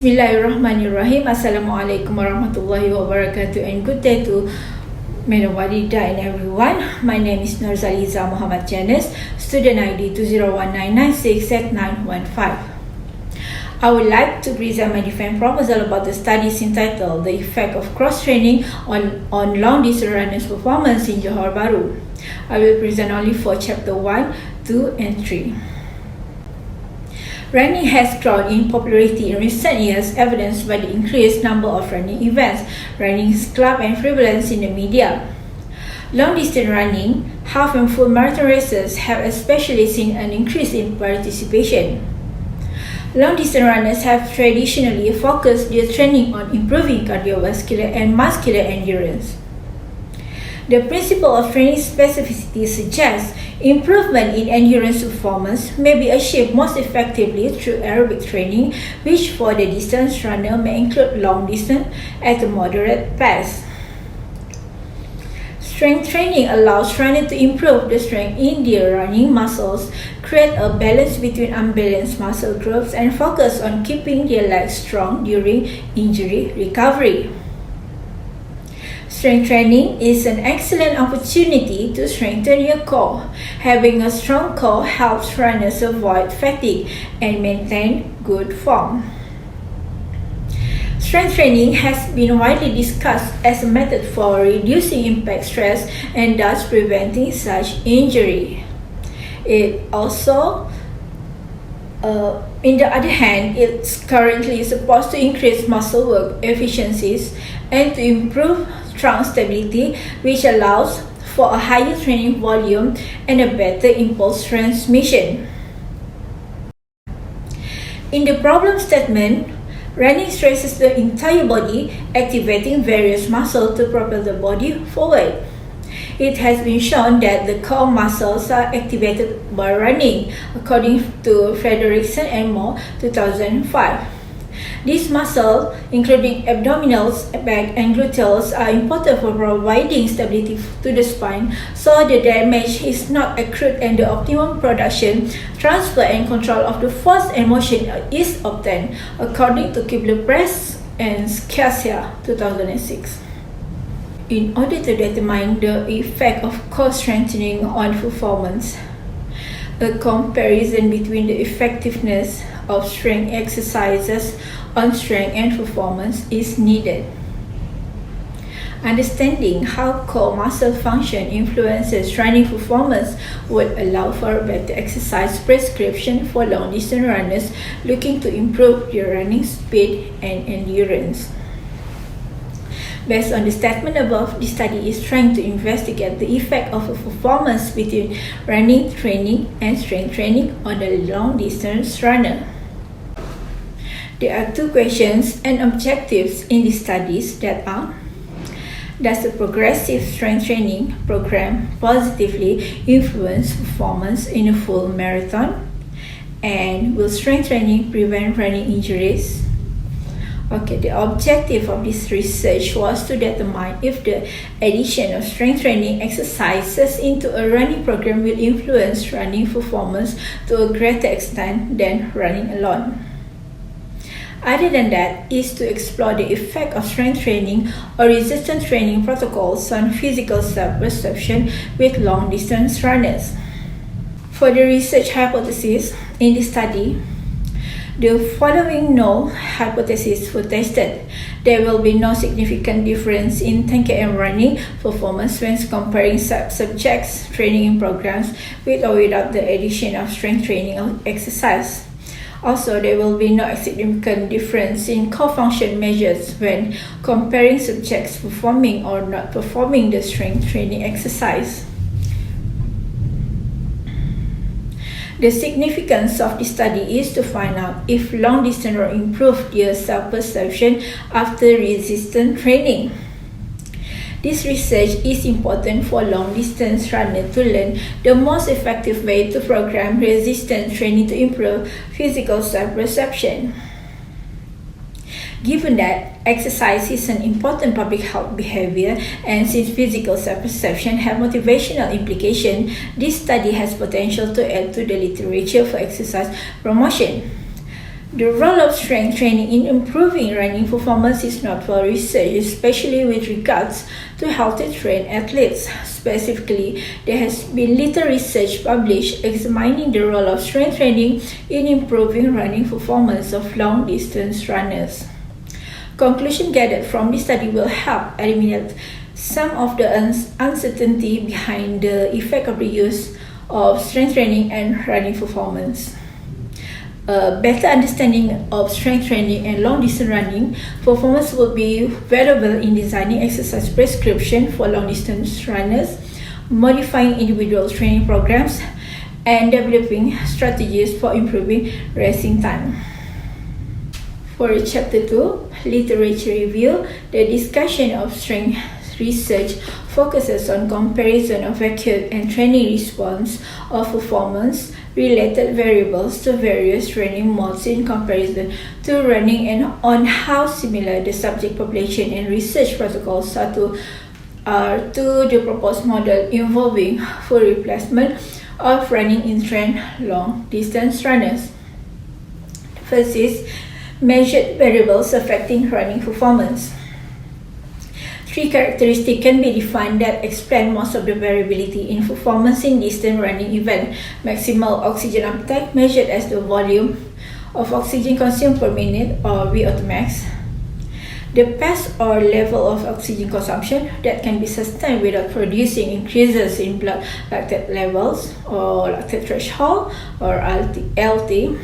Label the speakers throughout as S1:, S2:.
S1: Bismillahirrahmanirrahim. Assalamualaikum warahmatullahi wabarakatuh, and good day to Menawalida and everyone. My name is Nurzaliza Muhammad Janice, student ID 20199689115. I would like to present my defense proposal about the studies entitled The Effect of Cross-Training on Long-Distance Runners' Performance in Johor Bahru. I will present only for Chapter 1, 2, and 3. Running has grown in popularity in recent years, evidenced by the increased number of running events, running clubs, and prevalence in the media. Long-distance running, half and full marathon races have especially seen an increase in participation. Long-distance runners have traditionally focused their training on improving cardiovascular and muscular endurance. The principle of training specificity suggests improvement in endurance performance may be achieved most effectively through aerobic training, which for the distance runner may include long distance at a moderate pace. Strength training allows runners to improve the strength in their running muscles, create a balance between unbalanced muscle groups, and focus on keeping their legs strong during injury recovery. Strength training is an excellent opportunity to strengthen your core. Having a strong core helps runners avoid fatigue and maintain good form. Strength training has been widely discussed as a method for reducing impact stress and thus preventing such injury. It also on the other hand, it's currently supposed to increase muscle work efficiencies and to improve trunk stability, which allows for a higher training volume and a better impulse transmission. In the problem statement, running stresses the entire body, activating various muscles to propel the body forward. It has been shown that the core muscles are activated by running, according to Frederickson and Moore, 2005. These muscles, including abdominals, back, and gluteals, are important for providing stability to the spine, so the damage is not accrued and the optimum production, transfer, and control of the force and motion is obtained, according to Kibler-Press and Sciascia, 2006. In order to determine the effect of core strengthening on performance, a comparison between the effectiveness of strength exercises on strength and performance is needed. Understanding how core muscle function influences running performance would allow for a better exercise prescription for long-distance runners looking to improve their running speed and endurance. Based on the statement above, the study is trying to investigate the effect of a performance between running training and strength training on a long-distance runner. There are two questions and objectives in the studies that are: does the progressive strength training program positively influence performance in a full marathon? And will strength training prevent running injuries? Okay, the objective of this research was to determine if the addition of strength training exercises into a running program will influence running performance to a greater extent than running alone. Other than that is to explore the effect of strength training or resistance training protocols on physical self-perception with long-distance runners. For the research hypothesis in the study, the following null hypotheses were tested. There will be no significant difference in 10 km running performance when comparing subjects training in programs with or without the addition of strength training exercise. Also, there will be no significant difference in core function measures when comparing subjects performing or not performing the strength training exercise. The significance of the study is to find out if long-distance runners improve their self-perception after resistance training. This research is important for long-distance runners to learn the most effective way to program resistance training to improve physical self-perception. Given that exercise is an important public health behavior and since physical self-perception have motivational implications, this study has potential to add to the literature for exercise promotion. The role of strength training in improving running performance is not well researched, especially with regards to healthy trained athletes. Specifically, there has been little research published examining the role of strength training in improving running performance of long-distance runners. Conclusion gathered from this study will help eliminate some of the uncertainty behind the effect of the use of strength training and running performance. A better understanding of strength training and long-distance running performance will be valuable in designing exercise prescription for long-distance runners, modifying individual training programs, and developing strategies for improving resting time. For Chapter 2, Literature Review, the discussion of strength research focuses on comparison of acute and training response of performance-related variables to various training modes in comparison to running and on how similar the subject population and research protocols are to the proposed model involving full replacement of running in trained long-distance runners. First is measured variables affecting running performance. Three characteristics can be defined that explain most of the variability in performance in distance running event. Maximal oxygen uptake, measured as the volume of oxygen consumed per minute or VO2 max. The pace or level of oxygen consumption that can be sustained without producing increases in blood lactate levels or lactate threshold or LT.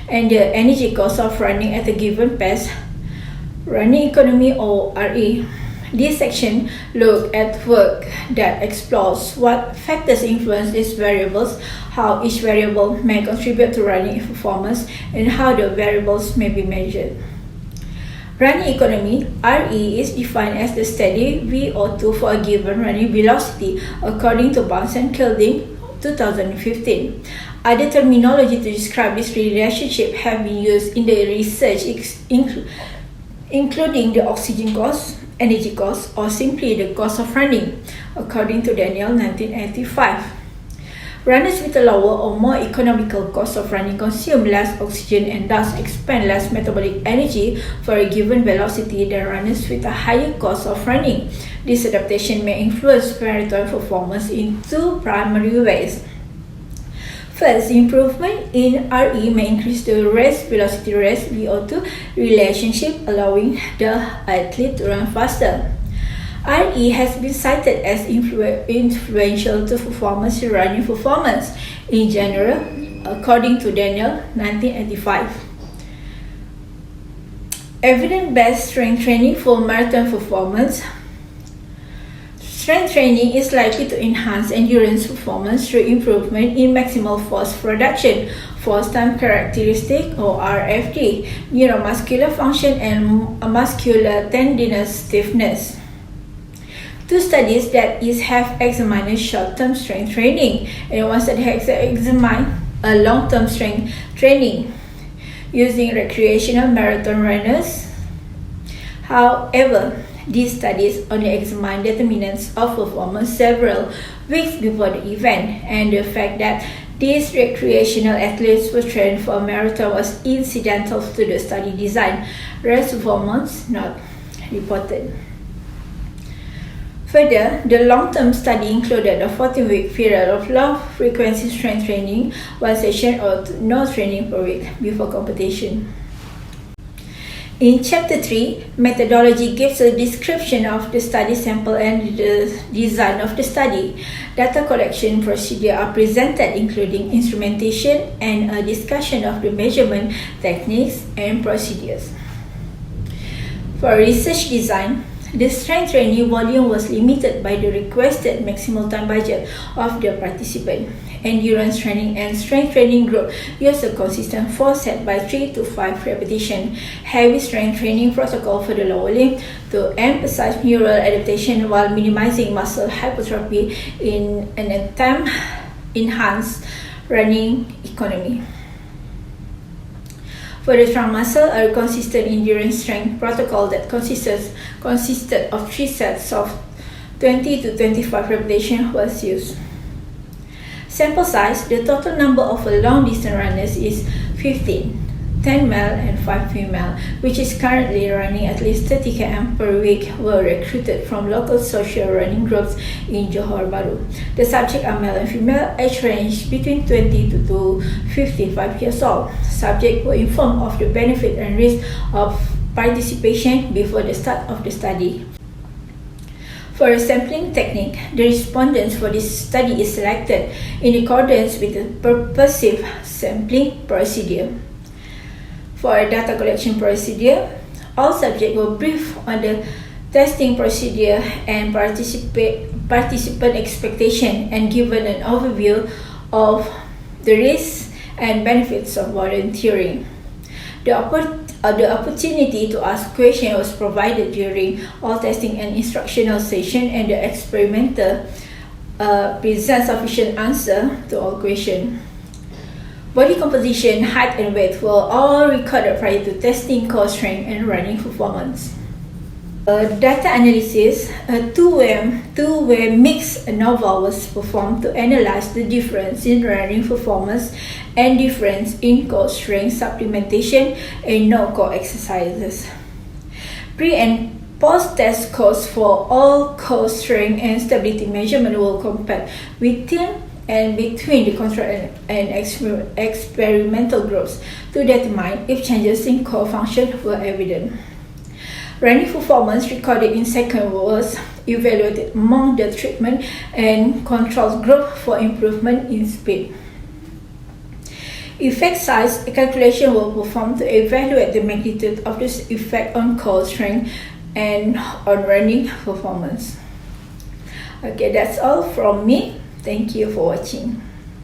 S1: And the energy cost of running at a given pace, running economy or RE. This section looks at work that explores what factors influence these variables, how each variable may contribute to running performance, and how the variables may be measured. Running economy, RE, is defined as the steady VO2 for a given running velocity according to Barnes and Kilding, 2015. Other terminology to describe this relationship have been used in the research, including the oxygen cost, energy cost, or simply the cost of running, according to Daniel, 1985. Runners with a lower or more economical cost of running consume less oxygen and thus expend less metabolic energy for a given velocity than runners with a higher cost of running. This adaptation may influence marathon performance in two primary ways. First, improvement in RE may increase the rest velocity rest VO2 relationship, allowing the athlete to run faster. RE has been cited as influential to performance in running performance in general, according to Daniel, 1985. Evidence-based strength training for marathon performance. Strength training is likely to enhance endurance performance through improvement in maximal force production, force time characteristic or RFD, neuromuscular function, and muscular tendinous stiffness. Two studies that have examined short-term strength training and one study has examined a long-term strength training using recreational marathon runners. However, these studies only examine determinants of performance several weeks before the event, and the fact that these recreational athletes were trained for a marathon was incidental to the study design. Race performance not reported. Further, the long-term study included a 14-week period of low-frequency strength training, one session or no training per week before competition. In Chapter 3, Methodology gives a description of the study sample and the design of the study. Data collection procedures are presented, including instrumentation and a discussion of the measurement techniques and procedures. For research design, the strength training volume was limited by the requested maximal time budget of the participant. Endurance training and strength training group use a consistent force set by 3 to 5 repetition. Heavy strength training protocol for the lower limb to emphasize neural adaptation while minimizing muscle hypertrophy in an attempt enhance running economy. For the trunk muscle, a consistent endurance strength protocol that consisted of 3 sets of 20 to 25 repetitions was used. Sample size, the total number of long-distance runners is 15. 10 male and 5 female, which is currently running at least 30 km per week, were recruited from local social running groups in Johor Bahru. The subjects are male and female, age range between 20 to 55 years old. Subjects were informed of the benefit and risk of participation before the start of the study. For a sampling technique, the respondents for this study is selected in accordance with the purposive sampling procedure. For a data collection procedure, all subjects were briefed on the testing procedure and participant expectation and given an overview of the risks and benefits of volunteering. The opportunity to ask questions was provided during all testing and instructional session, and the experimenter presents sufficient answer to all questions. Body composition, height and weight were all recorded prior to testing core strength and running performance. Data analysis, a two-way mixed ANOVA was performed to analyze the difference in running performance and difference in core strength supplementation and no-core exercises. Pre- and post-test scores for all core strength and stability measurement were compared within and between the control and experimental groups to determine if changes in core function were evident. Running performance recorded in seconds was evaluated among the treatment and control group for improvement in speed. Effect size calculation were performed to evaluate the magnitude of this effect on core strength and on running performance. Okay, that's all from me. Thank you for watching.